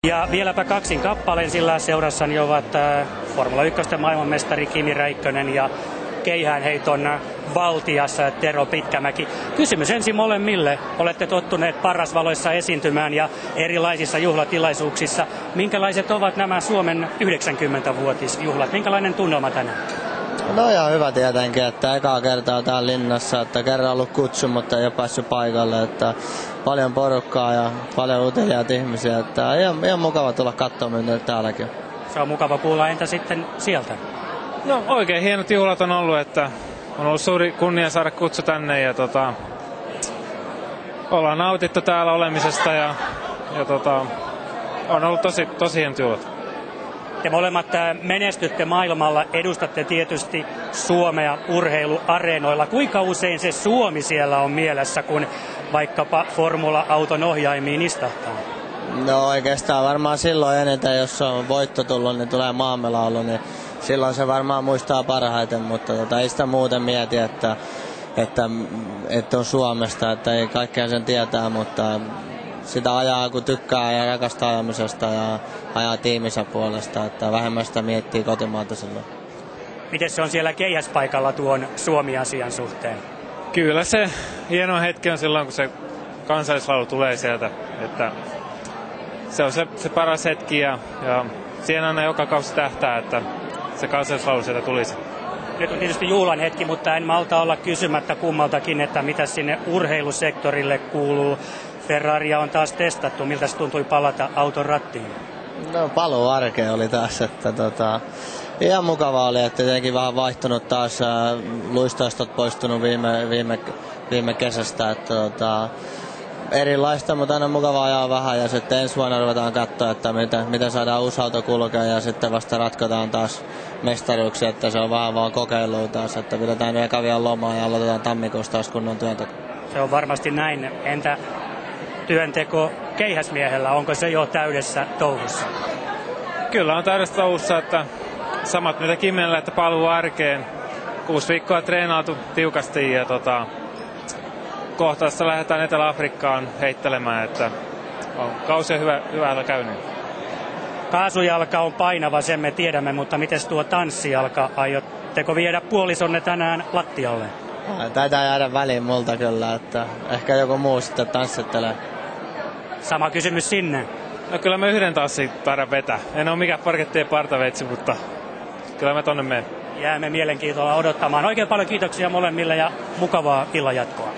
Ja vieläpä kaksin kappaleen, sillä seurassani ovat Formula 1 maailmanmestari Kimi Räikkönen ja keihäänheiton valtias Tero Pitkämäki. Kysymys ensin molemmille. Olette tottuneet Parrasvaloissa esiintymään ja erilaisissa juhlatilaisuuksissa. Minkälaiset ovat nämä Suomen 90-vuotisjuhlat? Minkälainen tunnelma tänään? No ihan hyvä tietenkin, että ekaa kertaa täällä linnassa, että kerran ollut kutsu, mutta ei ole päässyt paikalle, että paljon porukkaa ja paljon uteliaita ihmisiä, että ihan mukava tulla katsomaan nyt täälläkin. Se on mukava kuulla, entä sitten sieltä? No oikein hienot juhlat on ollut, että on ollut suuri kunnia saada kutsu tänne ja ollaan nautittu täällä olemisesta ja on ollut tosi hienot juhlat. Te molemmat menestytte maailmalla, edustatte tietysti Suomea urheiluareenoilla. Kuinka usein se Suomi siellä on mielessä, kun vaikkapa formula-auton ohjaimiin istahtaa? No oikeastaan varmaan silloin eniten, jos on voitto tullut, niin tulee maamelaulu, niin silloin se varmaan muistaa parhaiten, mutta ei sitä muuten mieti, että on Suomesta, että ei kaikkea sen tietää, mutta sitä ajaa, kun tykkää ja rakastaa ajamisesta ja ajaa tiiminsä puolesta, että vähemmän sitä miettii kotimaata silloin. Miten se on siellä keihäspaikalla tuon Suomi-asian suhteen? Kyllä se hieno hetki on silloin, kun se kansallislaulu tulee sieltä, että se on se paras hetki ja siihen aina joka kausi tähtää, että se kansallislaulu sieltä tulisi. Nyt on tietysti juhlan hetki, mutta en malta olla kysymättä kummaltakin, että mitä sinne urheilusektorille kuuluu. Ferraria on taas testattu. Miltä se tuntui palata auton rattiin? No paluu arkeen oli taas, että ihan mukavaa oli, että tietenkin vähän vaihtunut taas, luistoistot poistunut viime kesästä, että erilaista, mutta aina mukavaa ajaa vähän ja sitten ensi vuonna ruvetaan katsoa, että miten saadaan uusi auto kulkea ja sitten vasta ratkotaan taas mestaruuksia, että se on vähän vaan kokeilua taas, että pidetään nyt eka vielä lomaa ja aloitetaan tammikuussa taas kunnon työnteko. Se on varmasti näin. Entä työnteko keihäsmiehellä, onko se jo täydessä touhussa? Kyllä on täydessä touhussa, että samat mitä Kimellä, että paluu arkeen. 6 viikkoa treenailtu tiukasti ja kohtaessa lähdetään Etelä-Afrikkaan heittelemään, että on kausi hyvältä käynyt. Kaasujalka on painava, sen me tiedämme, mutta miten tuo tanssijalka? Aiotteko viedä puolisonne tänään lattialle? Taitaa jäädä väliin multa kyllä, että ehkä joku muu sitten tanssittelee. Sama kysymys sinne. No kyllä me yhden tanssin taidaan vetää. En ole mikään parkettien partaveitsi, mutta kyllä me tonne menen. Jäämme mielenkiintoilla odottamaan. Oikein paljon kiitoksia molemmille ja mukavaa illan jatkoa.